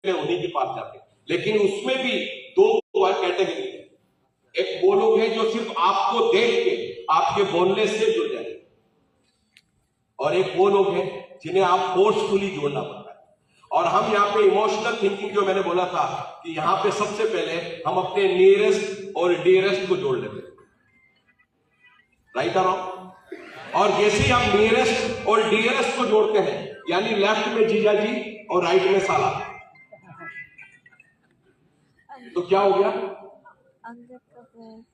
उन्हीं के पास जाते हैं। लेकिन उसमें भी दो कैटेगरी है। एक वो लोग हैं जो सिर्फ आपको देख के आपके बोलने से जुड़ जाएंगे, और एक वो लोग हैं जिन्हें आप फोर्सफुली जोड़ना पड़ता है। और हम यहाँ पे इमोशनल थिंकिंग, जो मैंने बोला था कि यहाँ पे सबसे पहले हम अपने नियरेस्ट और डियरेस्ट को जोड़ लेते हैं, राइट और रॉन्ग। और जैसे ही हम नियरेस्ट और डियरेस्ट को जोड़ते हैं, यानी लेफ्ट में जीजा जी और राइट में साला, तो क्या हो गया?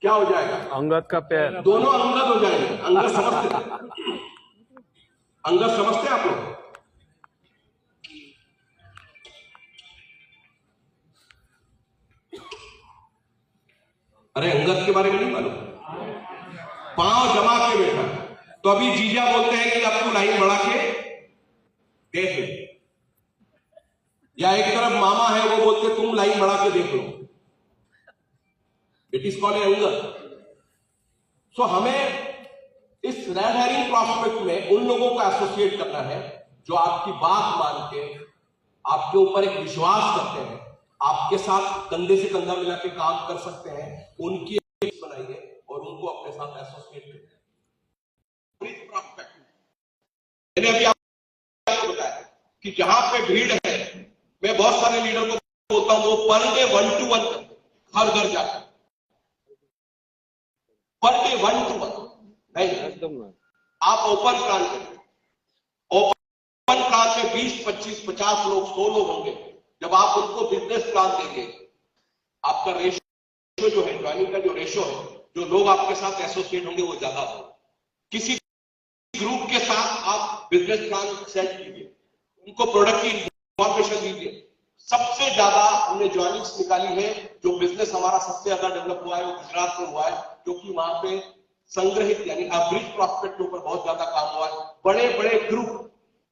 क्या हो जाएगा? अंगद का पैर। दोनों अंगद हो जाएंगे। अंगद समझते हैं? अंगद समझते हैं आप लोग? अरे अंगद के बारे में नहीं मालूम? पांव जमा के बैठा, तो अभी जीजा बोलते हैं कि अब तू लाइन बढ़ा के देख ले, या एक तरफ मामा है वो बोलते तुम लाइन बढ़ा के देख लो। It is called Angad. So हमें इस रेड हेरिंग प्रॉस्पेक्ट में उन लोगों को एसोसिएट करना है जो आपकी बात मान के आपके ऊपर एक विश्वास करते हैं, आपके साथ कंधे से कंधा मिला के काम कर सकते हैं। उनकी बनाइए और उनको अपने साथ एसोसिएट करिए। मैंने अभी आपको बताया कि जहां पे भीड़ है, मैं बहुत सारे लीडर को बोलता हूं वो पर डे 1 to 1 हर घर जाकर, पर डे 1 to 1 नहीं, आप ओपन प्लान करिए। ओपन प्लान में 20, 25, 50 लोग, 100 लोग होंगे। जब आप उनको बिजनेस प्लान देंगे, आपका रेशियो जो है, ज्वाइनिंग का जो रेशियो है, जो लोग आपके साथ एसोसिएट होंगे वो ज्यादा होगा। किसी ग्रुप के साथ आप बिजनेस प्लान सेट कीजिए, उनको प्रोडक्ट की इंफॉर्मेशन दीजिए। सबसे ज्यादा हमने ज्वाइनिंग्स निकाली है, जो बिजनेस हमारा सबसे ज्यादा डेवलप हुआ है वो गुजरात में हुआ है, क्योंकि वहां पे संग्रहित यानी एवरेज प्रॉस्पेक्ट के ऊपर बहुत ज्यादा काम हुआ है। बड़े बड़े ग्रुप,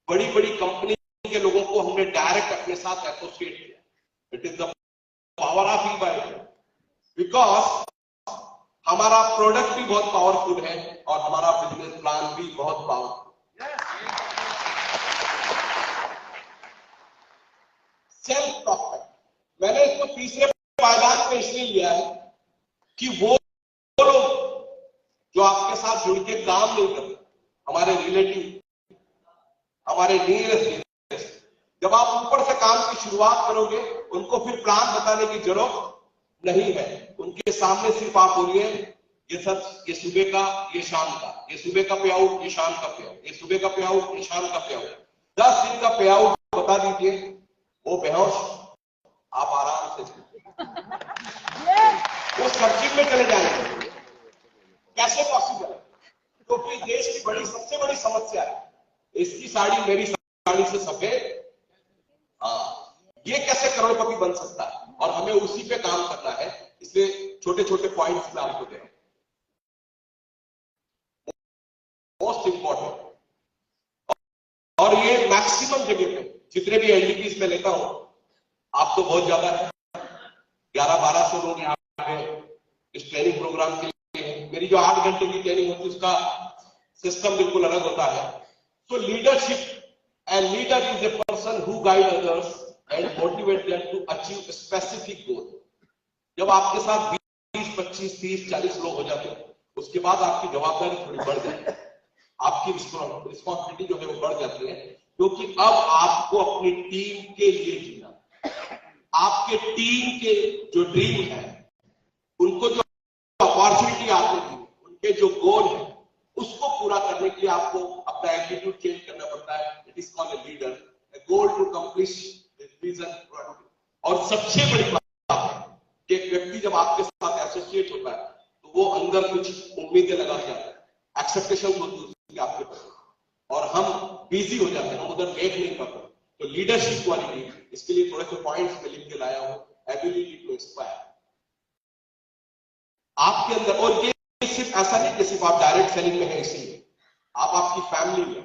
बड़ी बड़ी कंपनी के लोगों को हमने डायरेक्ट अपने साथ एसोसिएट किया। It is the power of e-bike, because हमारा प्रोडक्ट भी बहुत पावरफुल है और हमारा बिजनेस प्लान भी बहुत पावरफुल। सेल्फ प्रॉस्पेक्ट, मैंने इसको तीसरे पायदान पे इसलिए लिया है कि वो लोग जो आपके साथ जुड़ के काम नहीं करते, हमारे रिलेटिव, हमारे नियरेस्ट, जब आप ऊपर से काम की शुरुआत करोगे, उनको फिर प्लान बताने की जरूरत नहीं है। उनके सामने सिर्फ आप बोलिए ये सच, ये सुबह का, ये शाम का, ये सुबह का पे आउट, ये शाम का पे आउट, ये सुबह का पे आउट, ये शाम का पे आउट, 10 दिन का पे आउट बता दीजिए। वो बेहोश, आप आराम से वो सर्चिंग में चले जाएंगे। कैसे पॉसिबल है? क्योंकि देश की बड़ी, सबसे बड़ी समस्या है इसकी साड़ी मेरी साड़ी से सफेद। ये कैसे करोड़पति बन सकता है? और हमें उसी पे काम करना है। इसलिए छोटे छोटे पॉइंट्स में आपको दे रहा हूं। मोस्ट इंपॉर्टेंट, और ये मैक्सिमम जगह पे जितने भी एलडीपीज में लेता हूं, आप तो बहुत ज्यादा है, 1100-1200 लोग यहाँ पे इस ट्रेनिंग प्रोग्राम के लिए। मेरी जो 8 घंटे की ट्रेनिंग होती है उसका सिस्टम बिल्कुल अलग होता है। So leadership, and leader is a person who guide others and motivate them to achieve a specific goal. जब आपके साथ 20, 25, 30, 40 लोग हो जाते हैं, उसके बाद आपकी जवाबदारी थोड़ी बढ़ जाती है, आपकी रिस्पॉन्सिबिलिटी जो है वो बढ़ जाती है, क्योंकि अब आपको अपनी टीम के लिए जीना, आपके टीम के जो ड्रीम है, उनको जो अपॉर्चुनिटी आपने दी, उनके जो गोल है, उसको पूरा करने के लिए आपको अपना एटीट्यूड चेंज करना पड़ता है। It is called a leader, a goal to complete vision. और सबसे बड़ी बात है कि एक व्यक्ति जब आपके साथ एसोसिएट होता है तो वो अंदर कुछ उम्मीदें लगा के आता है, एक्सपेक्टेशन होती है उसकी आपके पास, और हम बिजी हो जाते हैं, हम उधर देख नहीं पाते। तो लीडरशिप क्वालिटी, इसके लिए थोड़े से पॉइंट्स में लिख के लाया हूं। एबिलिटी टू इंस्पायर आपके अंदर, और ये सिर्फ ऐसा नहीं कि सिर्फ आप डायरेक्ट सेलिंग में है इसीलिए, आप आपकी फैमिली में,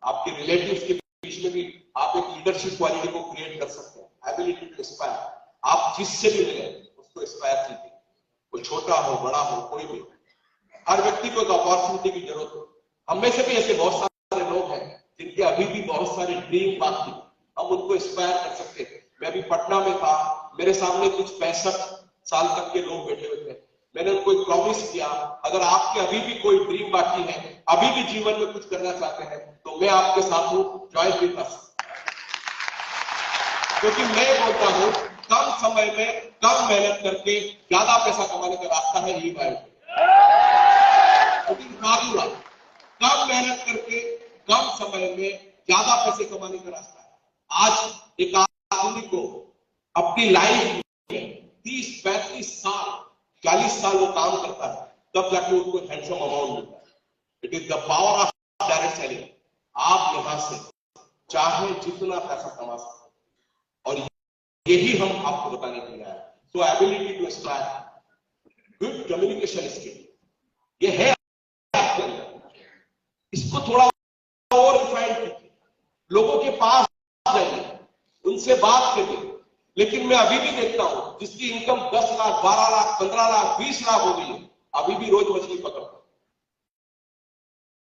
आपके रिलेटिव्स के बीच में भी आप एक लीडरशिप क्वालिटी को क्रिएट कर सकते हैं। एबिलिटी टू इंस्पायर, आप जिससे भी मिले उसको इंस्पायर कीजिए, वो छोटा हो बड़ा हो कोई भी, हर व्यक्ति को एक अपॉर्चुनिटी की जरूरत है। हम में से भी ऐसे बहुत सारे लोग हैं जिनके अभी भी बहुत सारे ड्रीम बाकी, हम उनको इंस्पायर कर सकते हैं। मैं अभी पटना में था, मेरे सामने कुछ 65 साल तक के लोग बैठे हुए थे। मैंने उनको एक प्रॉमिस किया, अगर आपके अभी भी कोई ड्रीम बाकी है, अभी भी जीवन में कुछ करना चाहते हैं, तो मैं आपके साथ हूं, ज्वाइन विद अस। क्योंकि मैं बोलता हूं, कम समय में कम मेहनत करके ज्यादा पैसा कमाने का रास्ता है ये बायोटेक। कम मेहनत करके कम समय में ज्यादा पैसे कमाने का रास्ता है। आज एक आदमी को अपनी लाइफ में 30-35 साल 40 साल वो काम करता है, तब जाके उसको हैंडसम अमाउंट मिलता है। It is the power of direct selling. आप यहां से चाहे जितना पैसा कमा सकते, और यही हम आपको बताने के लिए आए। So ability to inspire, good communication skill, ये है आपके अंदर। इसको थोड़ा और रिफाइन कीजिए, लोगों के पास जाइए, उनसे बात करिए। लेकिन मैं अभी भी देखता हूं, जिसकी इनकम 10 लाख 12 लाख 15 लाख 20 लाख हो गई है, अभी भी रोज मछली पकड़ते हैं,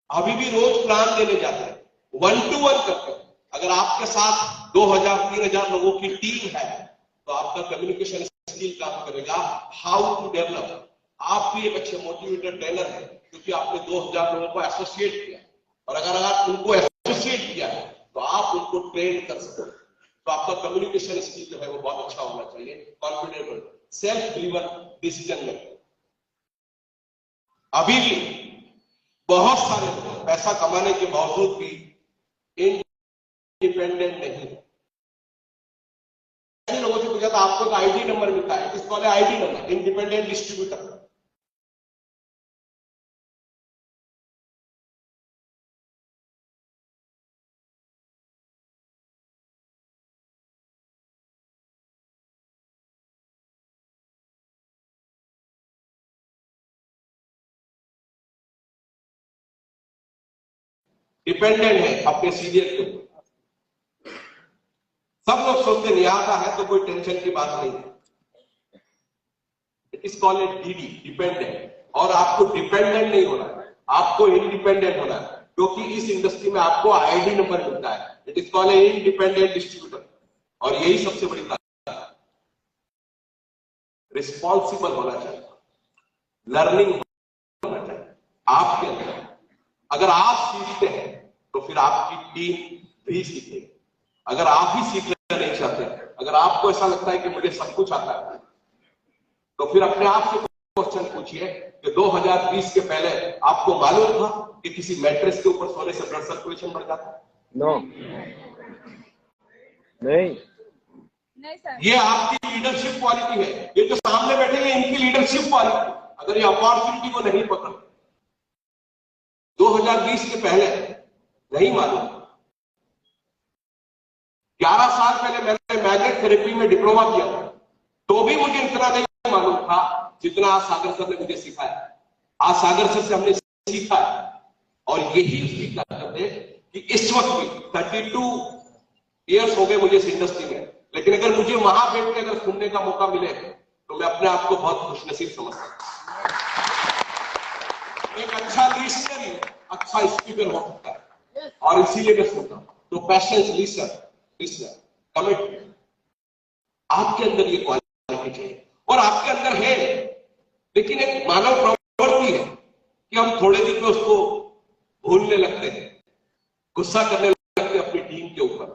अभी भी रोज प्लान देने जाते हैं, 1 to 1 करते हैं। अगर आपके साथ 2000-3000 लोगों की टीम है, तो आपका कम्युनिकेशन स्किल काम करेगा। How to develop. आप भी एक अच्छे मोटिवेटर ट्रेनर है, क्योंकि आपने 2000 लोगों को एसोसिएट किया, और अगर आप उनको एसोसिएट किया है, तो आप उनको ट्रेन कर सकते हो। तो आपका कम्युनिकेशन स्किल जो है वो बहुत अच्छा होना चाहिए। Confident, self driven decision making. अभी भी बहुत सारे लोग पैसा कमाने के बावजूद भी इंडिपेंडेंट नहीं है। ऐसे लोगों से पूछा था, आपको तो आईडी नंबर मिलता है, किसको वाले ID number, independent distributor. Dependent है अपने सीनियर के ऊपर। सब लोग सोचते नहीं आता है तो कोई टेंशन की बात नहीं है। It is called A DD, dependent. और आपको डिपेंडेंट नहीं होना है, आपको इंडिपेंडेंट होना है, क्योंकि इस इंडस्ट्री में आपको आईडी नंबर मिलता है। It is called a independent distributor. और यही सबसे बड़ी बात है। रिस्पॉन्सिबल होना चाहिए, लर्निंग होना चाहिए आपके अंदर। अगर आप सीखते हैं तो फिर आपकी टीम भी सीखेगी। अगर आप ही सीखना नहीं चाहते, अगर आपको ऐसा लगता है कि मुझे सब कुछ आता है, तो फिर अपने आप से क्वेश्चन पूछिए कि 2020 के पहले आपको मालूम था कि किसी मैट्रेस के ऊपर सोने से ब्लड सर्कुलेशन बढ़ जाता है? नो, नहीं सर। ये आपकी लीडरशिप क्वालिटी है। ये जो सामने बैठे हैं, इनकी लीडरशिप क्वालिटी। अगर ये अपॉर्चुनिटी को नहीं पकड़, 2020 के पहले नहीं मालूम। 11 साल पहले मैंने मैग्नेट थेरेपी में डिप्लोमा किया था, तो भी मुझे इतना नहीं मालूम था जितना आज सागर सर ने मुझे सिखाया। आज सागर सर से हमने सीखा है, और यही उसकी ताकत है कि इस वक्त भी 32 ईयर्स हो गए मुझे इस इंडस्ट्री में, लेकिन अगर मुझे वहां बैठ के अगर सुनने का मौका मिले, तो मैं अपने आप को बहुत खुशनसीब समझता हूं। एक अच्छा लिसनर, अच्छा स्पीकर हो सकता है, और इसीलिए मैं सुनता हूं। तो पैशंस, लिसन, कमिटमेंट, आपके अंदर ये क्वालिटी चाहिए, और आपके अंदर है। लेकिन एक मानव प्रवृत्ति है कि हम थोड़े दिन में उसको भूलने लगते हैं, गुस्सा करने लगते हैं अपनी टीम के ऊपर।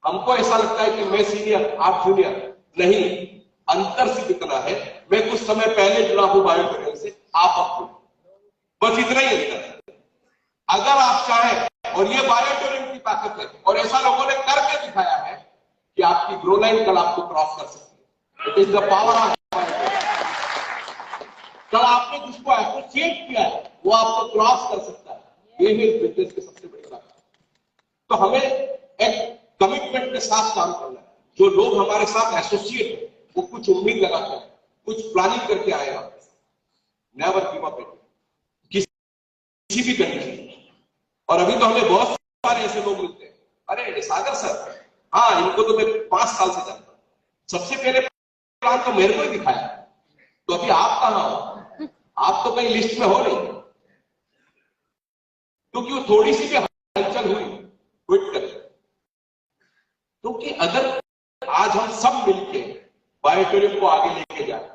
हमको ऐसा लगता है कि मैं सीनियर, आप जूनियर। नहीं, अंतर सिर्फ इतना है, मैं कुछ समय पहले जुड़ा हूं बायोटेक से, आप अब, बस इतना ही अंतर है। अगर आप चाहें, और ये बायोटेक की ताकत है, और ऐसा लोगों ने करके दिखाया है कि आपकी ग्रो लाइन कल आपको क्रॉस कर सकती है। It is the power of biotech. कल आपने जिसको एसोसिएट किया है, वो आपको क्रॉस कर सकता है। ये है इस बिजनेस की सबसे बड़ी ताकत। तो हमें एक कमिटमेंट के साथ काम करना है। जो लोग हमारे साथ एसोसिएट है, वो कुछ उम्मीद लगाते हैं, कुछ प्लानिंग करके आएगा। नेवर गिव अप किसी भी कंडीशन। और अभी तो हमें बहुत सारे ऐसे लोग मिलते हैं, अरे सागर सर, हाँ इनको तो मैं 5 साल से जानता हूं, सबसे पहले प्लान तो मेरे को ही दिखाया, तो अभी आप कहां हो? आप तो कहीं लिस्ट में हो नहीं, क्योंकि वो थोड़ी सी भी हलचल हुई, क्विट कर। क्योंकि अगर आज हम सब मिलके बायोटूरिज्म को आगे लेके जाए।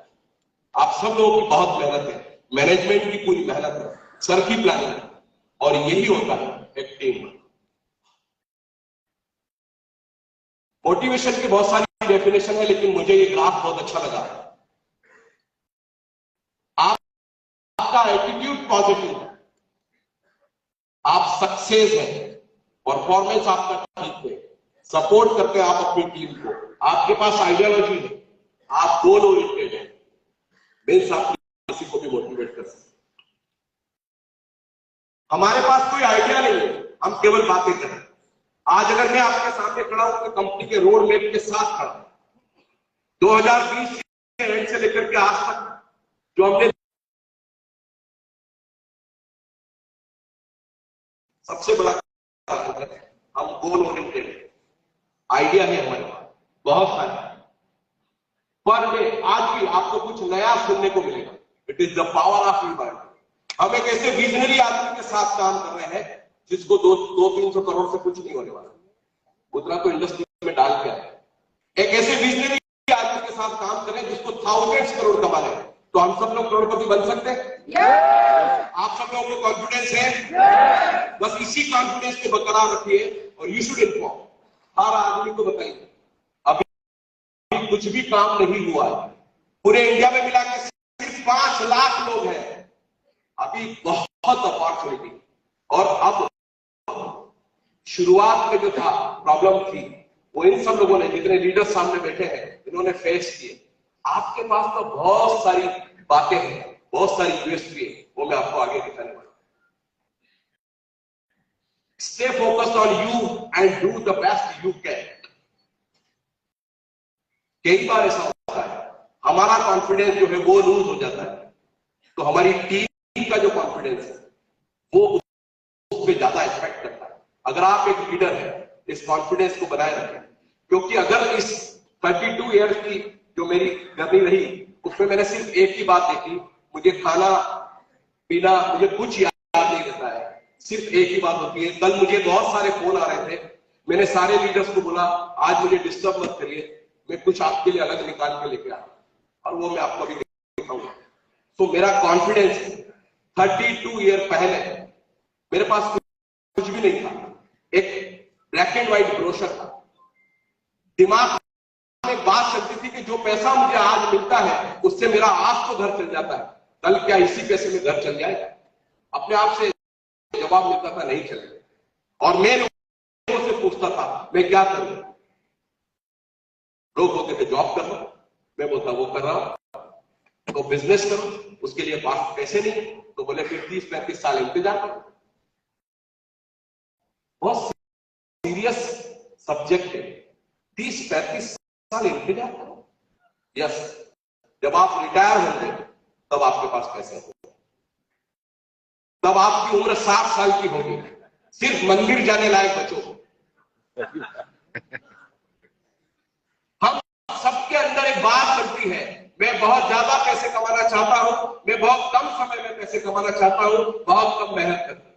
आप सब लोगों की बहुत मेहनत है, मैनेजमेंट की पूरी मेहनत है, सर की प्लानिंग है, और यही होता है एक टीम। मोटिवेशन की बहुत सारी डेफिनेशन है, लेकिन मुझे ये ग्राफ बहुत अच्छा लगा। आपका एटीट्यूड पॉजिटिव है, आप सक्सेस है, परफॉर्मेंस आपका ठीक है, सपोर्ट करते हैं आप अपनी टीम को, आपके पास आइडियोलॉजी है, आप गोल ओरिएंटेड है, मीन्स आप किसी को भी मोटिवेट कर सकते। हमारे पास कोई आइडिया नहीं है, हम केवल बातें करें। आज अगर मैं आपके सामने खड़ा हूं तो कंपनी के रोड मैप के साथ खड़ा हूं। 2020 के एंड से लेकर के आज तक जो हमने सबसे बड़ा हम गोल ओरिएंटेड, आइडिया है हमारे पास बहुत सारे, पर डे आज भी आपको कुछ नया सुनने को मिलेगा। It is the power of humanity. हम एक ऐसे विजनरी आदमी के साथ काम कर रहे हैं जिसको 200-300 करोड़ से कुछ नहीं होने वाला, उतना तो इंडस्ट्री में डाल के आए। एक ऐसे विजनरी आदमी के साथ काम कर रहे हैं जिसको थाउजेंड्स करोड़ कमाने हैं। तो हम सब लोग करोड़पति बन सकते हैं। आप सब लोगों को कॉन्फिडेंस है? बस इसी कॉन्फिडेंस को बरकरार रखिए और यू शुड इन्फॉर्म, हर आदमी को बताइए अभी कुछ भी काम नहीं हुआ है। पूरे इंडिया में मिला के सिर्फ 5 लाख लोग हैं। अभी बहुत अपॉर्चुनिटी, और अब शुरुआत में जो था प्रॉब्लम थी वो इन सब लोगों ने, जितने लीडर्स सामने बैठे हैं, इन्होंने फेस किए। आपके पास तो बहुत सारी बातें हैं, बहुत सारी यूएसपी है, वो मैं आपको आगे दिखाने वाला हूं। Stay focused on you and do the best you can. कई बार ऐसा होता है हमारा कॉन्फिडेंस जो है वो लूज हो जाता है, तो हमारी टीम का जो कॉन्फिडेंस है वो उस पर ज्यादा इफेक्ट करता है। अगर आप एक लीडर हैं, इस कॉन्फिडेंस को बनाए रखें, क्योंकि अगर इस 32 ईयर्स की जो मेरी जर्नी रही उसमें मैंने सिर्फ एक ही बात देखी, मुझे खाना पीना मुझे कुछ याद नहीं रहता है, सिर्फ एक ही बात होती है। कल मुझे बहुत सारे फोन आ रहे थे, मैंने सारे लीडर्स को बोला आज मुझे डिस्टर्ब मत करिए, मैं कुछ आपके लिए अलग निकाल के लेके आया, और वो मैं आपको अभी दिखाऊंगा। तो मेरा कॉन्फिडेंस 32 ईयर पहले मेरे पास कुछ भी नहीं था, एक ब्लैक एंड व्हाइट ब्रोशर था, दिमाग में बात चलती थी कि जो पैसा मुझे आज मिलता है उससे मेरा आज तो घर चल जाता है, कल क्या इसी पैसे में घर चल जाएगा? अपने आप से जवाब मिलता था नहीं चलेगा। और मैं लोगों से पूछता था मैं क्या करूं? लोग बोलते थे जॉब कर लो, मैं बोलता वो कर रहा हूं। तो बिजनेस करो, उसके लिए पास पैसे नहीं, तो बोले फिर 30-35 साल इंतजार करो। बहुत सीरियस सब्जेक्ट है, 30-35 साल इंतजार करो। यस, जब आप रिटायर होंगे तब आपके पास पैसे होंगे, तब आपकी उम्र 60 साल की होगी, सिर्फ मंदिर जाने लायक बचो। हम सबके अंदर एक बात चलती है, मैं बहुत ज्यादा पैसे कमाना चाहता हूं, मैं बहुत कम समय में पैसे कमाना चाहता हूं, बहुत कम मेहनत करता हूं।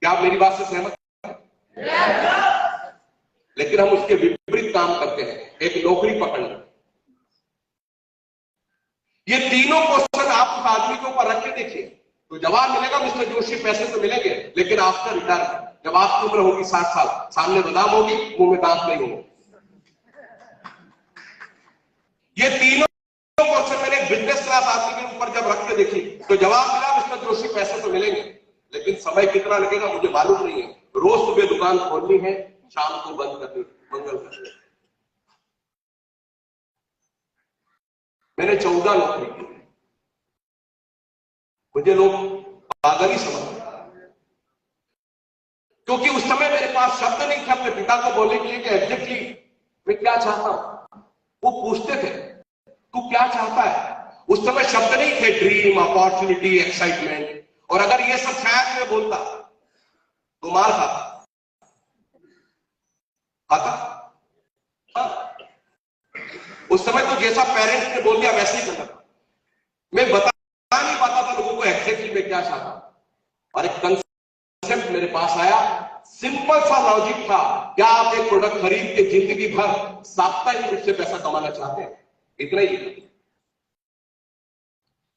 क्या आप मेरी बात से सहमत हैं? लेकिन हम उसके विपरीत काम करते हैं, एक नौकरी पकड़ना। ये तीनों क्वेश्चन आप उस आदमी के ऊपर रख के देखिए तो जवाब मिलेगा मिस्टर जोशी पैसे तो मिलेंगे, लेकिन आफ्टर रिटायरमेंट, जब आपकी उम्र होगी 60 साल, सामने बादाम होगी, मुंह में दांत नहीं होंगे। ये तीनों क्वेश्चन मैंने बिजनेस क्लास आदमी के ऊपर जब रख के देखी तो जवाब मिला मिस्टर जोशी पैसे तो मिलेंगे, लेकिन समय कितना लगेगा मुझे मालूम नहीं है। रोज सुबह दुकान खोलनी है, शाम को बंद करनी, मंगल करनी। मैंने 14 नौकरी की, मुझे लोग पागल ही समझते, क्योंकि उस समय मेरे पास शब्द नहीं थे अपने पिता को बोलने के लिए कि एग्जैक्टली मैं क्या चाहता हूं। वो पूछते थे तू क्या चाहता है, उस समय शब्द नहीं थे, ड्रीम, अपॉर्चुनिटी, एक्साइटमेंट। और अगर ये सब शायद मैं बोलता तो मार खाता। उस समय तो जैसा पेरेंट्स ने बोल दिया वैसे ही करता था, मैं बता नहीं पाता था लोगों को एग्जैक्टली मैं क्या चाहता। और एक कंसेप्ट मेरे पास आया, सिंपल सा लॉजिक था। क्या आप एक प्रोडक्ट खरीद के जिंदगी भर साप्ताहिक रूप से पैसा कमाना चाहते हैं? इतना ही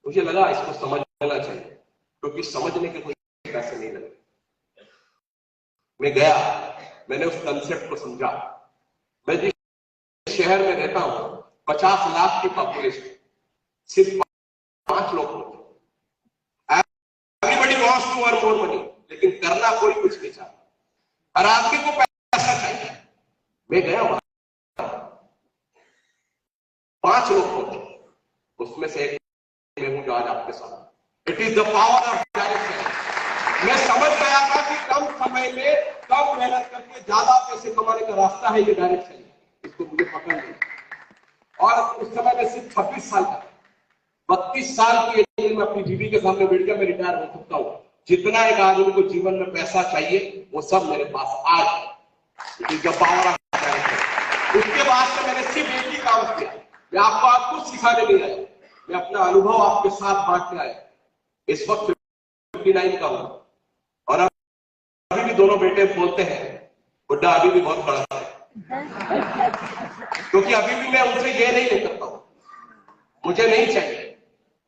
मुझे लगा इसको समझना चाहिए, क्योंकि समझने के कोई पैसे नहीं लगे। मैं गया, मैंने उस कंसेप्ट को समझा। मैं जिस शहर में रहता हूं 50 लाख की पॉपुलेशन, सिर्फ 5 लोग होते। Everybody wants to earn more money, लेकिन करना कोई कुछ नहीं चाहता। हर आदमी को पैसा चाहिए। मैं गया वहां 5 लोग होते, उसमें से एक मैं हूं जो आज आपके साथ। It is the power of direction. मैं समझ गया था कि कम समय में कम मेहनत करके ज्यादा पैसे कमाने का रास्ता है ये डायरेक्शन। इसको मुझे पकड़ लिया। और उस समय में सिर्फ 26 साल का, 32 साल की एज में अपनी बीवी के सामने बैठ कर मैं रिटायर हो सकता हूं। जितना एक आदमी को जीवन में पैसा चाहिए वो सब मेरे पास आज। It is the power of direction. उसके बाद से मैंने सिर्फ एक ही काम किया। मैं आपको आज कुछ सिखाने नहीं आया, मैं अपना अनुभव आपके साथ बांटने आया। इस वक्त 59 का हूं और अभी भी दोनों बेटे बोलते हैं बुड्ढा अभी भी बहुत बड़ा है, क्योंकि अभी भी मैं उनसे ये नहीं ले सकता हूं, मुझे नहीं चाहिए।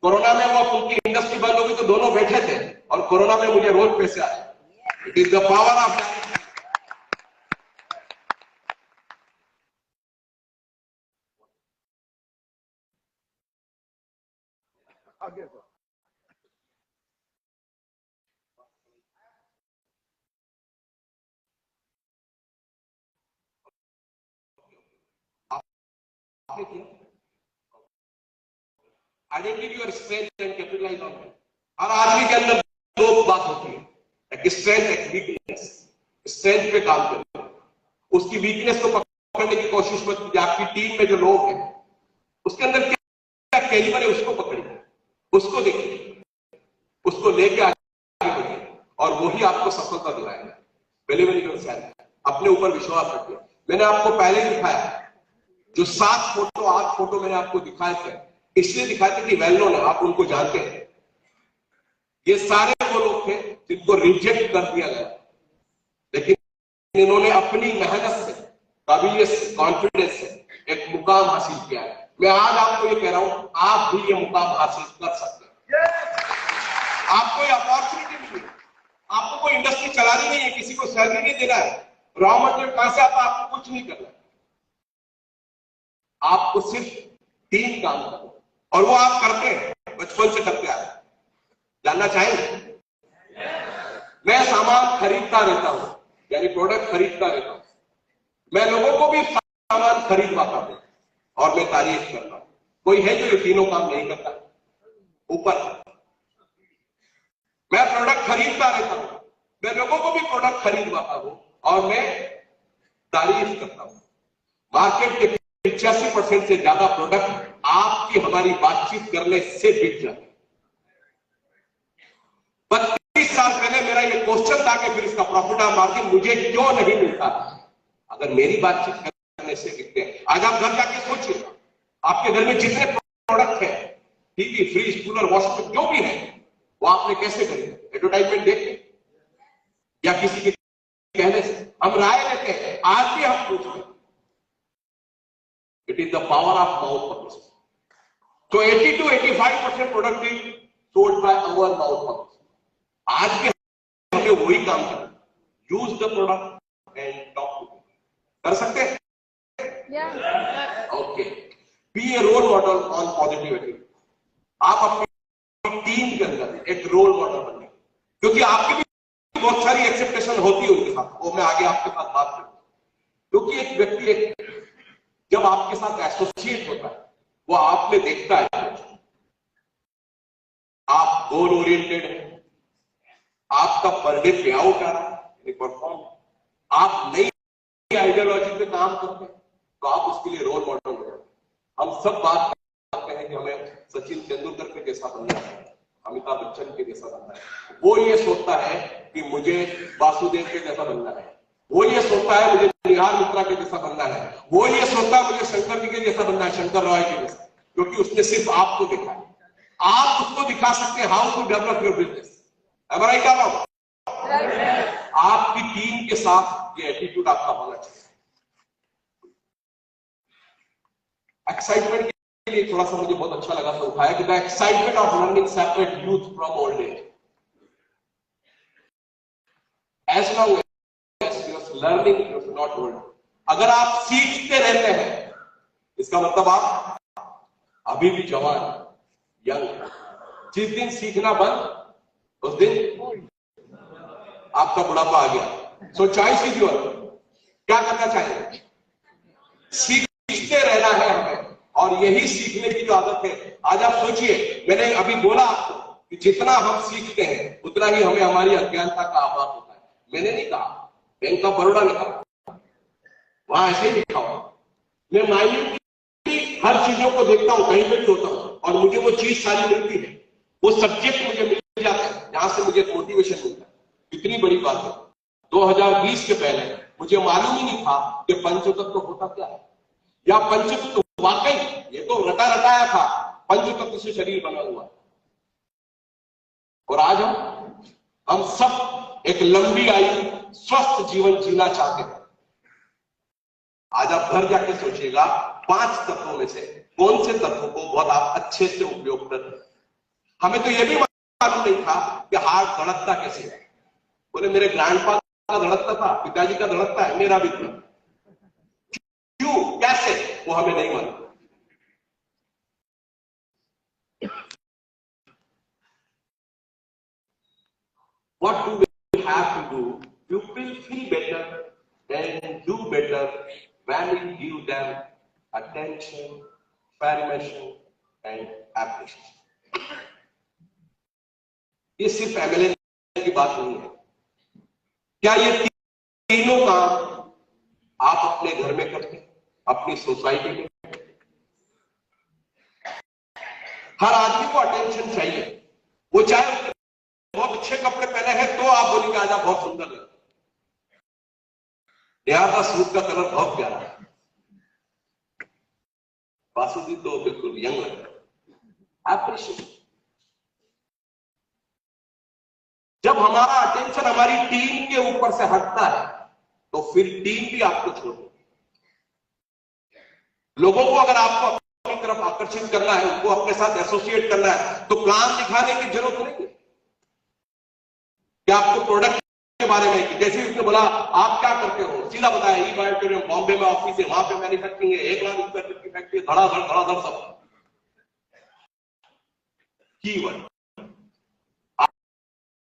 कोरोना में वो उनकी इंडस्ट्री बंद होगी तो दोनों बैठे थे और कोरोना में मुझे रोज पैसे आए। It is the power of identity और strength and capitalize on it. हर आदमी के अंदर 2 बात होती है, एक स्ट्रेंथ एक वीकनेस। स्ट्रेंथ पे काम करिए, उसकी वीकनेस को पकड़ने की कोशिश मत कीजिए। आपकी टीम में जो लोग हैं उसके अंदर क्या कैलिबर है उसको पकड़िए, उसको देखिए, उसको लेके आगे बढ़िए और वही आपको सफलता दिलाएगा। बिलीव इन योरसेल्फ, अपने ऊपर विश्वास रखिए। मैंने आपको पहले ही दिखाया जो 7 फोटो 8 फोटो मैंने आपको दिखाए थे, इसलिए दिखाए थे कि वेल नोन है, आप उनको जानते हैं। ये सारे वो लोग थे जिनको रिजेक्ट कर दिया गया, लेकिन इन्होंने अपनी मेहनत से, काबिलियत से, कॉन्फिडेंस से एक मुकाम हासिल किया है। मैं आज आपको ये कह रहा हूं, आप भी ये मुकाम हासिल कर सकते हैं। आपको ये अपॉर्चुनिटी मिली, आपको कोई इंडस्ट्री चलानी नहीं है, किसी को सैलरी नहीं देना है, रॉ मटेरियल कहां से आता है आपको कुछ नहीं करना है। आपको सिर्फ 3 काम करना और वो आप करते हैं, बचपन से करते आ रहे हैं। जानना चाहेंगे? मैं सामान खरीदता रहता हूं, यानी प्रोडक्ट खरीदता रहता हूं। मैं लोगों को भी सामान खरीदवाता हूं और मैं तारीफ करता हूं। कोई है जो ये तीनों काम नहीं करता? ऊपर मैं प्रोडक्ट खरीदता रहता हूं, मैं लोगों को भी प्रोडक्ट खरीदवाता हूं और मैं तारीफ करता हूं। मार्केट के 85% से ज्यादा प्रोडक्ट आपकी हमारी बातचीत करने से बिक जाते। 32 साल पहले मेरा ये क्वेश्चन था कि फिर इसका प्रॉफिट और मार्जिन मुझे क्यों नहीं मिलता अगर मेरी बातचीत करने से बिकते हैं। आज आप घर जाके सोचिए, आपके घर में जितने प्रोडक्ट है, टीवी, फ्रिज, कूलर, वॉशिंग, जो भी है, वो आपने कैसे खरीदे? एडवर्टाइजमेंट देख के या किसी के कहने से? हम राय लेते हैं, आज भी हम पूछते हैं। It is the power of mouth publicity. So 80 to 85% product is sold by our mouth publicity. आज भी हमें वही काम करना, use the product and talk to. कर सकते हैं? Okay. Be a role model on positivity. आप अपनी टीम के अंदर एक रोल मॉडल बने, क्योंकि आपकी भी बहुत सारी एक्सेप्टेशन होती है उनके साथ, वो मैं आगे आपके साथ बात करूंगा। क्योंकि एक व्यक्ति जब आपके साथ एसोसिएट होता है, वो आप में देखता है आप गोल ओरिएंटेड हैं, आपका पर डे पे आउट आ रहा है, परफॉर्म, आप नई आइडियोलॉजी पे काम करते हैं, तो आप उसके लिए रोल मॉडल हो जाते हैं। हम सब बात करते हैं कि हमें सचिन तेंदुलकर के जैसा बनना है, अमिताभ बच्चन के जैसा बनना है। वो ये सोचता है कि मुझे वासुदेव के जैसा बनना है, वो ये सोचता है मुझे निहार मित्रा के जैसा बनना है, वो ये सोचता है मुझे शंकर जी के जैसा बनना है, शंकर रॉय के जैसा, क्योंकि उसने सिर्फ आपको देखा है। आप उसको दिखा सकते हैं how to develop your business. आपकी टीम के साथ ये एटीट्यूड आपका होना चाहिए। एक्साइटमेंट के लिए थोड़ा सा मुझे बहुत अच्छा लगा तो उठाया कि the excitement of learning separate youth from old age. As long as you are learning you are not old. अगर आप सीखते रहते हैं इसका मतलब आप अभी भी जवान यंग। जिस दिन सीखना बंद उस दिन आपका बुढ़ापा आ गया। सो चॉइस इज योर। क्या करना चाहिए? सीखते रहना है हमें, और यही सीखने की जो आदत है। आज आप सोचिए, मैंने अभी बोला आपको कि जितना हम सीखते हैं उतना ही हमें हमारी अज्ञानता का आभास होता है। मैंने नहीं कहा, बैंक ऑफ बड़ौदा ने कहा, वहां ऐसे ही लिखा हुआ। मैं माइन्यूटली हर चीजों को देखता हूं, कहीं पे भी होता हूं, और मुझे वो चीज सारी मिलती है, वो सब्जेक्ट मुझे मिल जाता है जहां से मुझे मोटिवेशन मिलता है। कितनी बड़ी बात है, 2020 के पहले मुझे मालूम ही नहीं था कि पंचतत्व होता क्या है, या पंचतत्व वाकई ये तो रटा रटाया था, पंचतत्व से शरीर बना हुआ। और आज हम सब एक लंबी आयु स्वस्थ जीवन जीना चाहते हैं। आज आप घर जाके सोचिएगा 5 तत्वों में से कौन से तत्वों को बहुत आप अच्छे से उपयोग कर रहे हैं। हमें तो यह भी मालूम नहीं था कि हार्ट धड़कता कैसे है। बोले मेरे ग्रैंडपा का धड़कता था, पिताजी का धड़कता है, मेरा भी था। क्यों, कैसे, वो हमें नहीं मालूम। What do we have to do? People feel better and do better when we give them attention, affirmation and appreciation. ये सिर्फ एमएलए की बात नहीं है। क्या ये तीनों काम आप अपने घर में करते हैं, अपनी सोसाइटी में? हर आदमी को अटेंशन चाहिए, वो चाहे बहुत अच्छे कपड़े पहने हैं तो आप बोलेंगे आज आप बहुत सुंदर लगते, यार का सूट का कलर बहुत प्यारा है, बासुदी तो बिल्कुल यंग लग रहा है। एप्रिशिएट। जब हमारा अटेंशन हमारी टीम के ऊपर से हटता है तो फिर टीम भी आपको छोड़ देती है। लोगों को अगर आपको अपनी तरफ आकर्षित करना है, उनको अपने साथ एसोसिएट करना है, तो प्लान दिखाने की जरूरत नहीं है कि आपको प्रोडक्ट के बारे में, जैसे उसने बोला आप क्या करते हो, सीधा बताया ई बायोटेरियम बॉम्बे में ऑफिस है, वहां पे मैन्युफैक्चरिंग है, 1 लाख रुपए की फैक्ट्री, धड़ाधड़ सब कीवर्ड।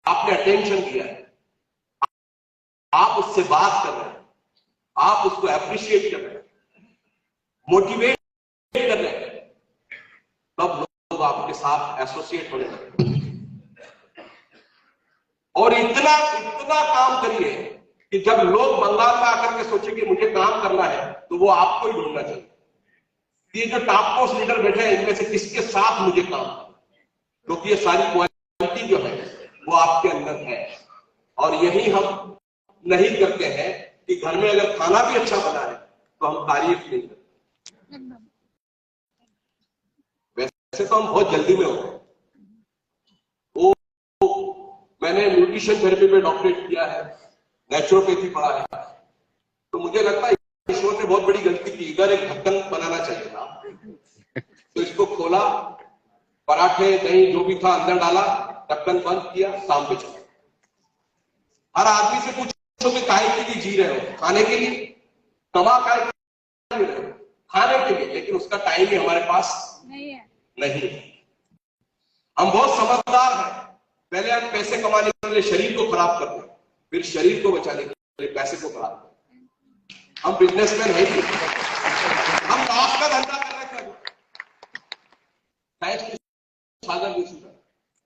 आपने अटेंशन दिया है, आप उससे बात कर रहे हैं, आप उसको अप्रिशिएट कर रहे हैं, मोटिवेट कर रहे हैं, तब लोग आपके साथ एसोसिएट होने लगते हैं। और इतना काम करिए कि जब लोग बंगाल में आकर के सोचे कि मुझे काम करना है, तो वो आपको ही ढूंढना चाहिए। ये जो टॉप मोस्ट लीडर बैठे हैं, इनमें से किसके साथ मुझे काम करना, क्योंकि ये सारी क्वालिटी जो है वो आपके अंदर है। और यही हम नहीं करते हैं कि घर में अगर खाना भी अच्छा बना है तो हम तारीफ नहीं करते। वैसे तो हम बहुत जल्दी में होते हैं। मैंने न्यूट्रिशन थेरेपी में डॉक्टरेट किया है, नेचुरोपैथी पढ़ा है, तो मुझे लगता है ईश्वर ने बहुत बड़ी गलती की। इधर एक ढक्कन बनाना चाहिए था, तो इसको खोला, पराठे दही जो भी था अंदर डाला, ढक्कन बंद किया, शाम पे चला। हर आदमी से पूछो कि काहे के लिए जी रहे हो? खाने के लिए। कमा काहे के लिए? खाने के लिए। लेकिन उसका टाइम ही हमारे पास नहीं है। हम बहुत समझदार हैं, पहले हम पैसे कमाने के लिए शरीर को खराब करते हैं, फिर शरीर को बचाने के लिए पैसे को खराब करते हैं। हम बिजनेसमैन है कि हम लॉस का धंधा कर रहे हैं।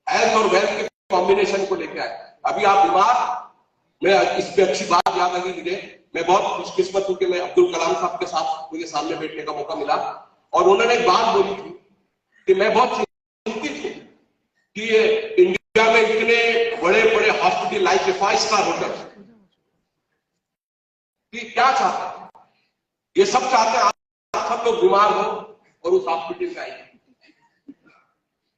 हेल्थ और वेल्थ के कॉम्बिनेशन को लेकर आए। अभी आप बीमार, मैं इस पे अच्छी बात याद आ गई मुझे, मैं बहुत खुशकिस्मत हूं कि मैं अब्दुल कलाम साहब के साथ मुझे सामने बैठने का मौका मिला, और उन्होंने एक बात बोली थी कि मैं बहुत चिंतित हूं कि ये इंडिया में इतने बड़े बड़े हॉस्पिटल लाइक 5 स्टार होटल, कि क्या चाहते हैं? ये सब चाहते हैं आप सब लोग बीमार हो और उस हॉस्पिटल में आइए।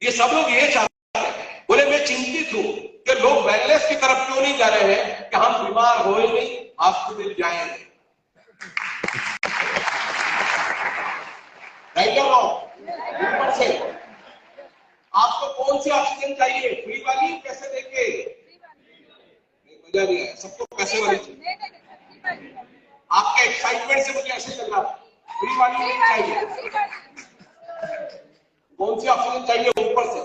ये सब लोग ये चाहते हैं। बोले मैं चिंतित हूं कि लोग वेलनेस की तरफ क्यों नहीं जा रहे हैं कि हम बीमार हो ही नहीं, हॉस्पिटल जाएंगे। राइट और रॉन्ग? ऊपर से आपको कौन सी ऑक्सीजन चाहिए, फ्री वाली पैसे देके? मजा नहीं आया, सबको पैसे वाली चाहिए। आपके एक्साइटमेंट से मुझे ऐसे लग रहा फ्री वाली नहीं चाहिए। कौन सी ऑक्सीजन चाहिए ऊपर से?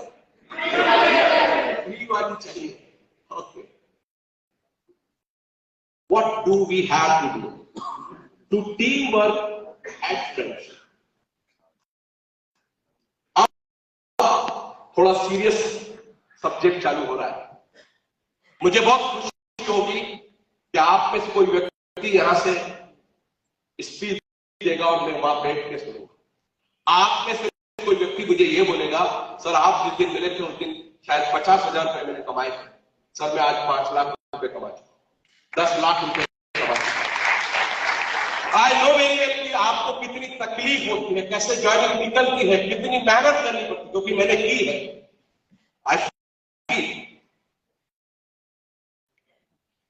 फ्री वाली चाहिए। Okay, what do we have to do to team work and friendship? थोड़ा सीरियस सब्जेक्ट चालू हो रहा है। मुझे बहुत खुशी होगी कि आप में से कोई व्यक्ति यहां से स्पीच देगा और मैं वहां बैठ के सुनूंगा। आप में से कोई व्यक्ति मुझे ये बोलेगा, सर आप जिस दिन मिले थे उस दिन शायद 50,000 रुपए मैंने कमाए थे, सर मैं आज 5 लाख रुपए कमा चुका, 10 लाख रुपए कमा चुका। आई नो वेरी वेल कि आपको कितनी तकलीफ होती है, कैसे जर्नी निकलती है, कितनी मेहनत करनी पड़ती है, क्योंकि मैंने की है। आई फील,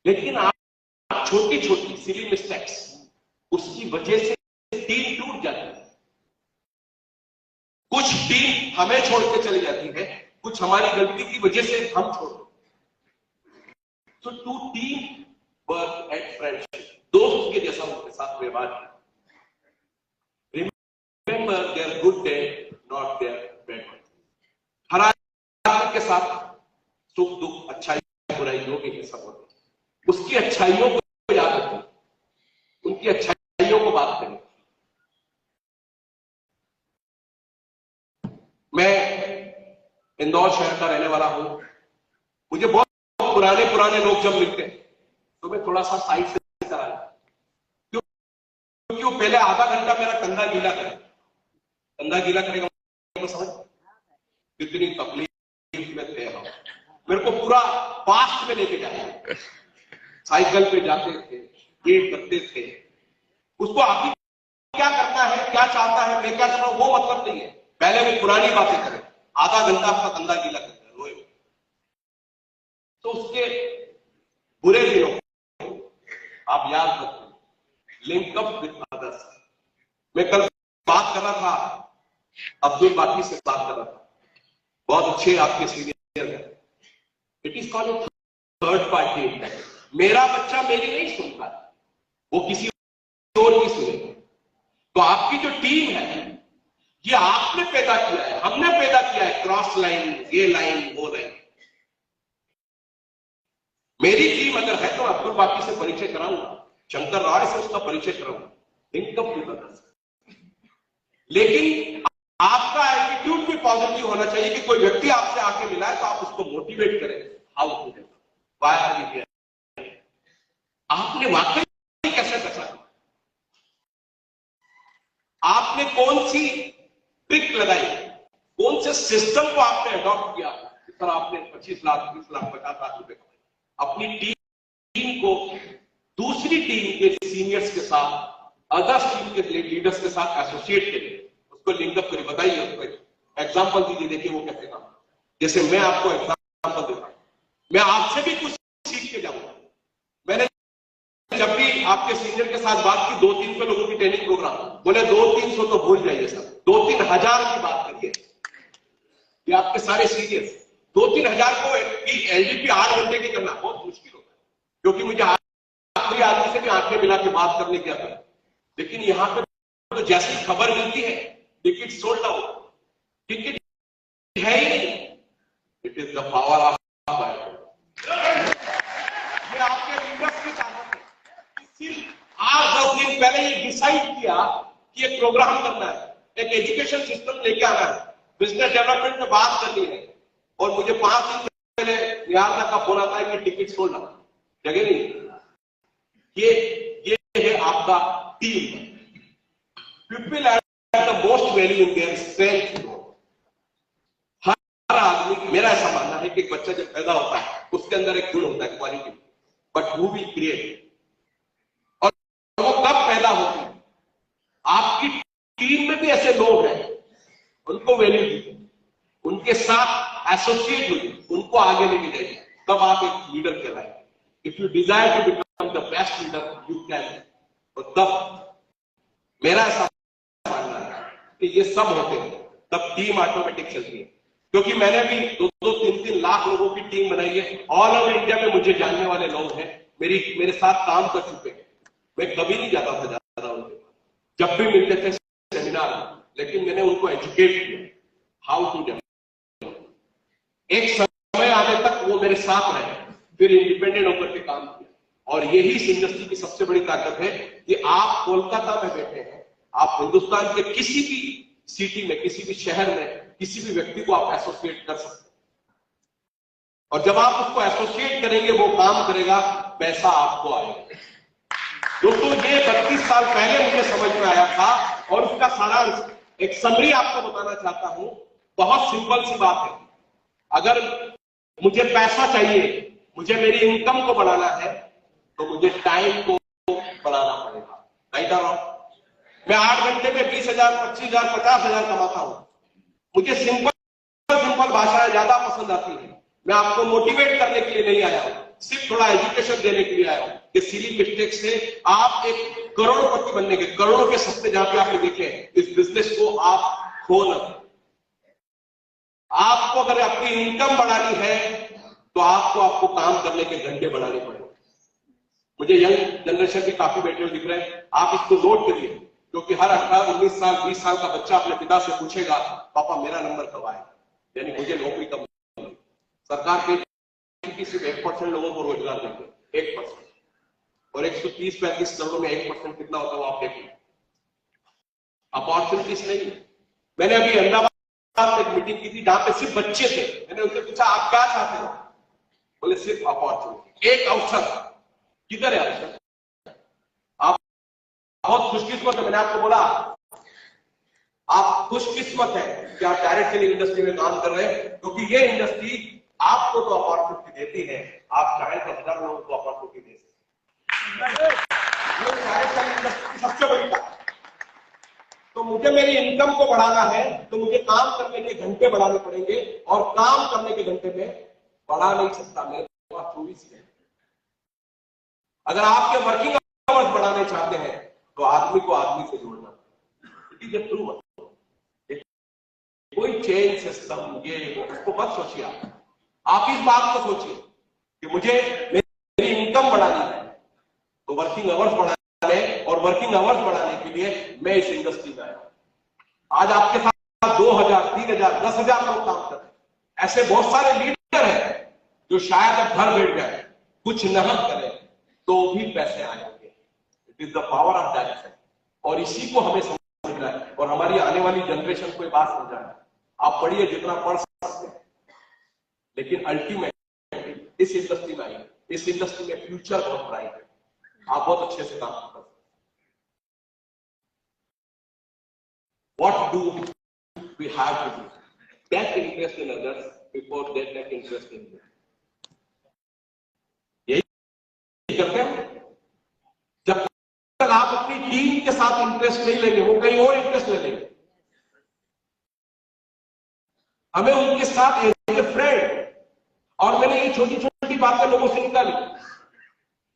लेकिन आप छोटी छोटी सिली मिस्टेक्स, उसकी वजह से टीम टूट जाती है। कुछ टीम हमें छोड़ के चली जाती है, कुछ हमारी गलती की वजह से हम छोड़। तो to team work and friendship, दोस्त के जैसा उनके साथ व्यवहार है। Remember their good day not their bad day. हर आदमी के साथ सुख दुख, अच्छाई बुराई जो भी है सब होते, उसकी अच्छाइयों को याद रखें, उनकी अच्छाइयों को बात करें। मैं इंदौर शहर का रहने वाला हूं। मुझे बहुत पुराने लोग जब मिलते हैं तो मैं थोड़ा सा साइड से चला जाता, क्योंकि वो पहले आधा घंटा मेरा कंधा गीला करे। कंधा गीला करेगा तो समझ कितनी तकलीफ में थे हम। मेरे को पूरा पास्ट में लेके जाते, साइकिल पे जाते थे, गेट करते थे। उसको अभी क्या करना है, क्या चाहता है, मैं क्या कर रहा हूं, वो मतलब नहीं है। पहले वो पुरानी बातें करें, आधा घंटा आपका कंधा गीला करता है, रोए। तो उसके बुरे दिनों आप याद रखें, लिंक अप विद अदर्स। मैं कल बात कर रहा था, अब्दुल बाकी से बात कर रहा था, बहुत अच्छे आपके सीनियर है। It is called third party intact. मेरा बच्चा मेरी नहीं सुनता, वो किसी और की सुनेगा। तो आपकी जो टीम है, ये आपने पैदा किया है, हमने पैदा किया है। क्रॉस लाइन, ये लाइन, वो लाइन। मेरी टीम अगर है तो अब्दुल बाकी से परिचय कराऊंगा, शंकर राय से उसका परिचय कराऊंगा, लिंकअप भी बता। लेकिन आपका एटीट्यूड भी पॉजिटिव होना चाहिए कि कोई व्यक्ति आपसे आके मिला है तो आप उसको मोटिवेट करें। How to do, why are you here, आपने वाकई कैसे बचा, आपने कौन सी ट्रिक लगाई, कौन से सिस्टम को आपने अडॉप्ट किया। इस तरह आपने 25 लाख, 30 लाख, 50 लाख रुपए कमाए। अपनी टीम को दूसरी टीम के सीनियर्स के साथ, अदर्स टीम के लीडर्स के साथ एसोसिएट करिए, उसको लिंकअप करिए, बताइए उसको एग्जांपल दीजिए, देखिए वो कैसे काम। जैसे मैं आपको एग्जांपल देता हूं, मैं आपसे भी कुछ सीख के जाऊंगा। मैंने जब भी आपके सीनियर के साथ बात की, 200-300 लोगों की ट्रेनिंग प्रोग्राम, बोले 200-300 तो भूल जाइए सर, 2-3 हजार की बात करिए। ये आपके सारे सीनियर्स 2-3 हजार को एलडीपी 8 घंटे की करना बहुत मुश्किल होता है, क्योंकि मुझे आखिरी आदमी से भी आंखें मिला के बात करने की आदत है। लेकिन यहां पे तो जैसी खबर मिलती है, टिकट सोल्ड आउट, टिकट है ही नहीं। It is the power of ये आपके लीडर्स की ताकत है। सिर्फ आज 10 दिन पहले ये डिसाइड किया कि एक प्रोग्राम करना है, एक एजुकेशन सिस्टम लेके आना है, बिजनेस डेवलपमेंट में बात करनी है, और मुझे 5 दिन पहले निहारना का फोन आता है कि टिकट सोल्ड आउट, जगह नहीं। ये है आपका team. People have the most value in their strength. हर आदमी, मेरा ऐसा मानना है कि एक बच्चा जब पैदा होता है उसके अंदर एक गुण होता है, quality, but who we create, और वो कब पैदा होती है। आपकी टीम में भी ऐसे लोग हैं, उनको वैल्यू दीजिए, उनके साथ एसोसिएट होइए, उनको आगे लेके जाइए, तब आप एक लीडर कहलाएंगे। If you desire to become the best leader you can, तो तब मेरा ऐसा मानना है कि ये सब होते हैं तब टीम ऑटोमेटिक चलती है। क्योंकि मैंने भी 2-3 लाख लोगों की टीम बनाई है। ऑल ओवर इंडिया में मुझे जानने वाले लोग हैं, मेरे साथ काम कर चुके हैं। मैं कभी नहीं जाता था ज्यादा उनके पास, जब भी मिलते थे सेमिनार, लेकिन मैंने उनको एजुकेट किया हाउ टू डेवलप। एक समय आने तक वो मेरे साथ रहे, फिर इंडिपेंडेंट होकर के काम किया। और यही इस इंडस्ट्री की सबसे बड़ी ताकत है कि आप कोलकाता में बैठे हैं, आप हिंदुस्तान के किसी भी सिटी में, किसी भी शहर में, किसी भी व्यक्ति को आप एसोसिएट कर सकते हैं। और जब आप उसको एसोसिएट करेंगे, वो काम करेगा, पैसा आपको आएगा। दोस्तों, ये 32 साल पहले मुझे समझ में आया था, और उसका सारांश एक समरी आपको बताना चाहता हूं। बहुत सिंपल सी बात है। अगर मुझे पैसा चाहिए, मुझे मेरी इनकम को बढ़ाना है, तो मुझे टाइम को बढ़ाना पड़ेगा। राइट और रॉन्ग? मैं 8 घंटे में 20,000, 25,000, 50,000 कमाता हूं। मुझे सिंपल भाषाएं ज्यादा पसंद आती है। मैं आपको मोटिवेट करने के लिए नहीं आया हूं, सिर्फ थोड़ा एजुकेशन देने के लिए आया हूं कि सिली मिस्टेक से आप एक करोड़पति बनने के, करोड़ों के सपने जहां पे आपने देखे, इस बिजनेस को आप खो न। आपको अगर अपनी इनकम बढ़ानी है, तो आपको काम करने के घंटे बढ़ाने पड़ेंगे। मुझे यंग जनरेशन के काफी बैठे हुए दिख रहे हैं, आप इसको नोट करिए, क्योंकि हर 18, 19 साल, 20 साल का बच्चा अपने पिता से पूछेगा, पापा मेरा नंबर कब आएगा, यानी मुझे नौकरी कब मिलेगी। सरकार के सिर्फ 1% लोगों को रोजगार देंगे, 1%, और 130-35 करोड़ में 1% कितना होता है वो आप देखिए। अपॉर्चुनिटीज नहीं। मैंने अभी अहमदाबाद में एक मीटिंग की थी जहां पे सिर्फ बच्चे थे। मैंने उनसे पूछा, आप क्या चाहते हो? बोले सिर्फ अपॉर्चुनिटी, एक अवसर। किधर है अवसर? आप बहुत खुशकिस्मत है। मैंने आपको बोला, आप खुशकिस्मत है कि आप डायरेक्ट सेलिंग इंडस्ट्री में काम कर रहे हैं, क्योंकि ये इंडस्ट्री आपको तो अपॉर्चुनिटी देती है, आप चाहे तो 1000 लोगों को अपॉर्चुनिटी दे सकते हैं। डायरेक्ट सेलिंग इंडस्ट्री की सबसे बड़ी बात। तो मुझे मेरी इनकम को बढ़ाना है, तो मुझे काम करने के घंटे बढ़ाने पड़ेंगे, और काम करने के घंटे में बढ़ा नहीं सकता, मेरे पास 24 है। अगर आपके वर्किंग आवर्स बढ़ाने चाहते हैं, तो आदमी को आदमी से जोड़ना, it is a true work. कोई चेंज सिस्टम ये उसको मत सोचिए। आप इस बात को सोचिए कि मुझे मेरी इनकम बढ़ानी है, तो वर्किंग आवर्स बढ़ाने, और वर्किंग आवर्स बढ़ाने के लिए मैं इस इंडस्ट्री में आया। आज आपके साथ 2000, 3000, 10,000 लोग काम कर रहे हैं। ऐसे बहुत सारे लीडर हैं जो शायद अब घर बैठ जाए, कुछ मेहनत करें तो भी पैसे आएंगे। It is the power of direction, और इसी को हमें समझना है, और हमारी आने वाली जनरेशन को ये बात समझाना है। आप पढ़िए जितना पढ़ सकते हैं, लेकिन अल्टीमेट इस इंडस्ट्री में आइए। इस इंडस्ट्री में फ्यूचर बहुत ब्राइट है, आप बहुत अच्छे से काम कर सकते हैं। What do we have to do? Take interest in others before they take interest in you. यही करते हैं। जब तक आप अपनी टीम के साथ इंटरेस्ट नहीं लेंगे, वो कहीं और इंटरेस्ट ले लेंगे। हमें उनके साथ एज ए फ्रेंड, और मैंने ये छोटी छोटी बातें लोगों से निकाली।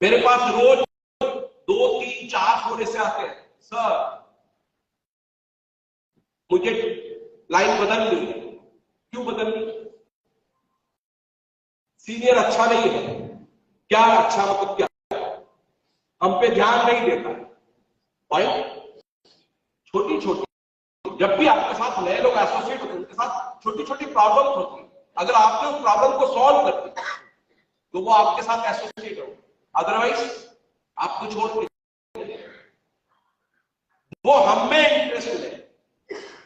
मेरे पास रोज 2, 3, 4 फोन से आते हैं, सर मुझे लाइन बदलनी है। क्यों बदलनी? सीनियर अच्छा नहीं है। क्या अच्छा मतलब क्या? हम पे ध्यान नहीं देता। भाई छोटी छोटी, जब भी आपके साथ नए लोग एसोसिएट होते हैं, उनके साथ छोटी छोटी प्रॉब्लम होती है। अगर आपने उस प्रॉब्लम को सॉल्व कर दिया, तो वो आपके साथ एसोसिएट हो, अदरवाइज आपको छोड़ के वो हमें इंटरेस्ट ले,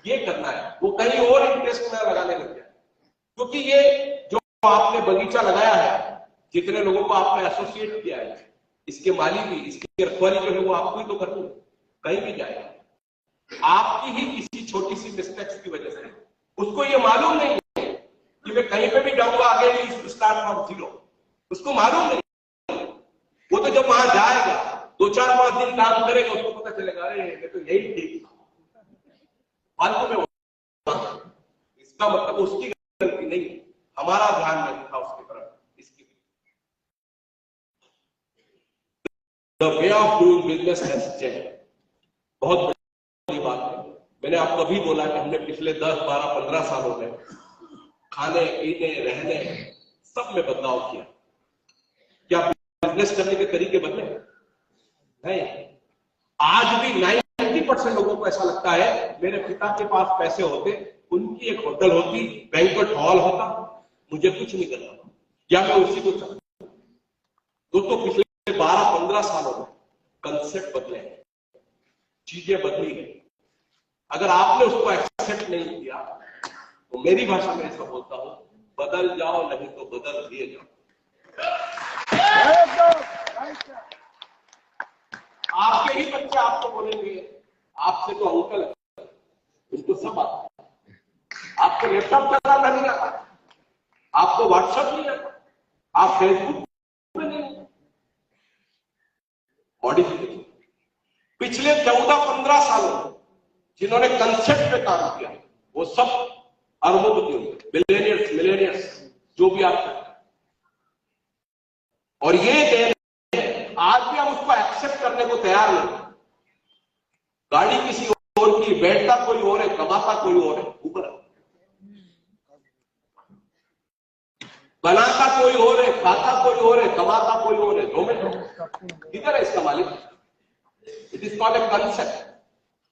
ये करना है, वो कहीं और इंटरेस्ट में लगाने लग जाए। क्योंकि ये जो आपने बगीचा लगाया है, जितने लोगों को आपने एसोसिएट किया है, इसके माली भी, इसकी रखवाली जो है वो आपको ही तो करनी है। कहीं भी जाएगा, आपकी ही किसी छोटी सी मिस्टेक्स की वजह से। उसको ये मालूम नहीं है कि मैं कहीं पे भी जाऊंगा आगे नहीं, स्टार्ट फ्रॉम जीरो। उसको मालूम नहीं। वो तो जब वहां जाएगा, 2-4-5 दिन काम करेगा, उसको पता चलेगा, अरे मैं तो यही ठीक फालतू में। इसका मतलब उसकी गलती नहीं, हमारा ध्यान नहीं था उसकी तरफ। इसकी the way of doing business has changed. बहुत बड़ी बात है। मैंने आपको अभी बोला कि हमने पिछले 10, 12, 15 सालों में खाने पीने रहने सब में बदलाव किया। क्या बिजनेस करने के तरीके बदले? नहीं। आज भी 90% लोगों को ऐसा लगता है मेरे पिता के पास पैसे होते, उनकी एक होटल होती, बैंक्वेट हॉल होता, मुझे कुछ नहीं करना, या मैं उसी को चाहता। दोस्तों पिछले 12-15 सालों में कंसेप्ट बदले हैं, चीजें बदली है। अगर आपने उसको एक्सेप्ट नहीं किया तो मेरी भाषा में ऐसा बोलता हूं, बदल जाओ, नहीं तो बदल दिए जाओ। आपके ही बच्चे आपको बोलेंगे आपसे तो अंकल है, उनको सब आता है, आपको लैपटॉप चलाना नहीं आता, आपको व्हाट्सएप नहीं आता, आप फेसबुक पे नहीं। मॉडिफिकेशन पिछले 14-15 सालों में जिन्होंने कंसेप्ट पे काम किया वो सब अरबोपति होंगे, मिलेनियर्स जो भी आप करते हैं। और ये देन आज भी हम उसको एक्सेप्ट करने को तैयार नहीं। गाड़ी किसी और की, बैठता कोई और है, कमाता कोई और है, ऊपर बनाता कोई और है, खाता कोई और है, कमाता कोई और है। जोमेटो इधर है इसका मालिक। It is not a concept.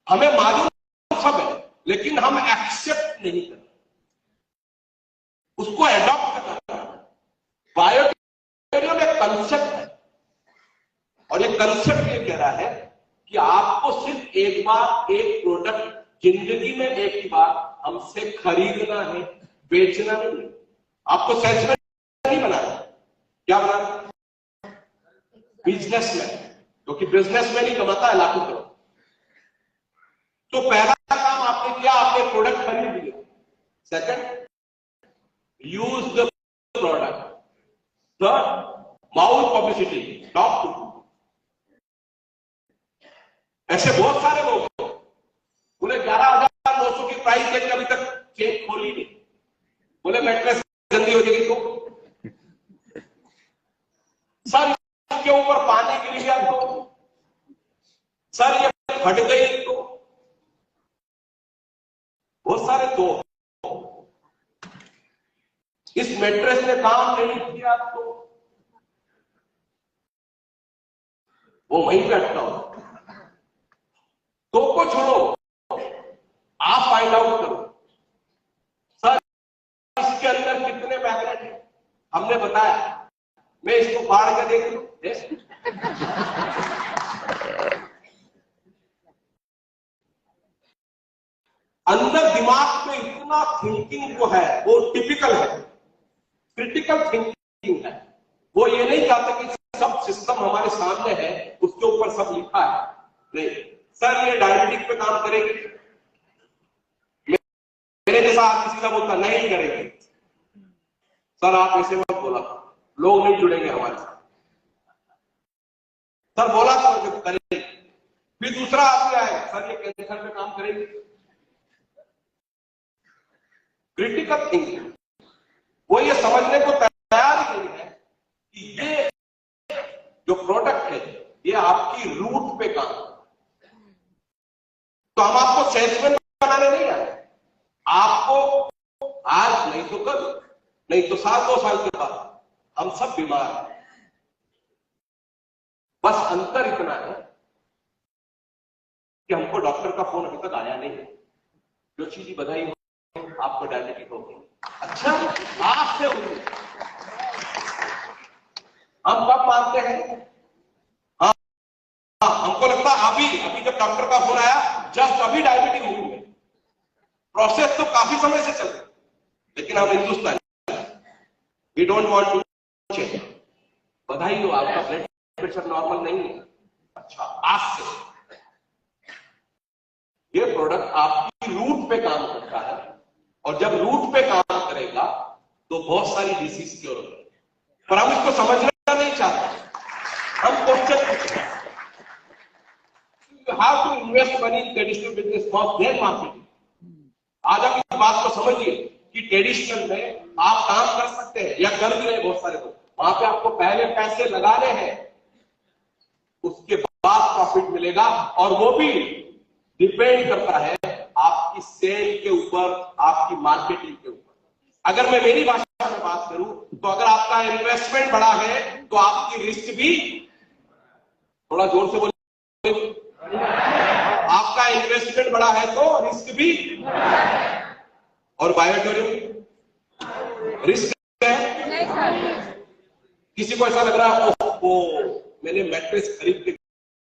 हमें मालूम सब है लेकिन हम एक्सेप्ट नहीं करते, उसको एडॉप्ट करना। बायोटेक्नोलॉजी में कंसेप्ट है और ये कंसेप्ट ये कह रहा है कि आपको सिर्फ एक बार एक प्रोडक्ट जिंदगी में एक ही बार हमसे खरीदना है, बेचना नहीं। आपको सेल्समैन नहीं बनाना। क्या बनाना? बिजनेसमैन, क्योंकि बिजनेसमैन ही कमाता है लाखों करोड़। तो पहला काम आपने किया, आपने प्रोडक्ट खरीद लिया। Second, use the product. Third, mouth publicity, talk to. ऐसे बहुत सारे लोग बोले 11,900 की प्राइस देकर अभी तक चेन खोली नहीं। बोले मैट्रेस गंदी हो जाएगी तो सर इसके ऊपर पानी गिर गया तो, सर ये फट गई तो, बहुत सारे तो, इस मैट्रेस ने काम नहीं किया तो वो वहीं पे अटका हो। तो को छोड़ो, आप फाइंड आउट करो सर इसके अंदर कितने मैग्नेट हैं। हमने बताया, मैं इसको फाड़ के देख लूं। अंदर दिमाग में इतना थिंकिंग जो है वो टिपिकल है, क्रिटिकल थिंकिंग है। वो ये नहीं चाहता कि सब सिस्टम हमारे सामने है उसके ऊपर सब लिखा है। नहीं सर ये डायबिटिक पे काम करेगी, मेरे जैसा आदमी सीधा बोलता नहीं करेगी। सर आप ऐसे मत बोला, लोग नहीं जुड़ेंगे हमारे साथ। सर बोला तो करेंगे। फिर दूसरा आदमी आए, सर ये कैंसर पे काम करेंगे। क्रिटिकल थिंकिंग, वो ये समझने को तैयार ही नहीं है कि ये जो प्रोडक्ट है ये आपकी रूट पे काम। तो हम आपको सेल्समैन बनाने नहीं आए, आपको आज नहीं तो कल, नहीं तो 1-2 साल के बाद हम सब बीमार हैं। बस अंतर इतना है कि हमको डॉक्टर का फोन अभी तक आया नहीं है। जो चीज बधाई हो, आपको डायबिटीज हो गई। अच्छा आज से हम कब मानते हैं? हाँ, हमको लगता है अभी जब डॉक्टर का फोन आया जस्ट अभी डायबिटीज हुई है। प्रोसेस तो काफी समय से चल रही, लेकिन हम Hindustani, we don't want to change. बधाई हो, आपका ब्लड प्रेशर नॉर्मल नहीं है। अच्छा आज से ये प्रोडक्ट आपकी रूट पे काम करता है और जब रूट पे काम करेगा तो बहुत सारी डिसीज क्योर होगी। पर हम इसको समझना नहीं चाहते। हम क्वेश्चन पूछते हैं, you have to invest money in traditional business for their marketing. आज आप इस बात को समझिए कि ट्रेडिशनल में आप काम कर सकते हैं या कर भी रहे बहुत सारे लोग। वहां पे आपको पहले पैसे लगाने हैं, उसके बाद प्रॉफिट मिलेगा, और वो भी डिपेंड करता है आपकी सेल के ऊपर, आपकी मार्केटिंग के ऊपर। अगर मैं मेरी भाषा में बात करूं तो अगर आपका इन्वेस्टमेंट बड़ा है तो आपकी रिस्क भी, थोड़ा जोर से बोलिए, आपका इन्वेस्टमेंट बड़ा है तो रिस्क भी, और बायोटोरियम रिस्क है। किसी को ऐसा लग रहा है, ओ मैंने मैट्रेस खरीद के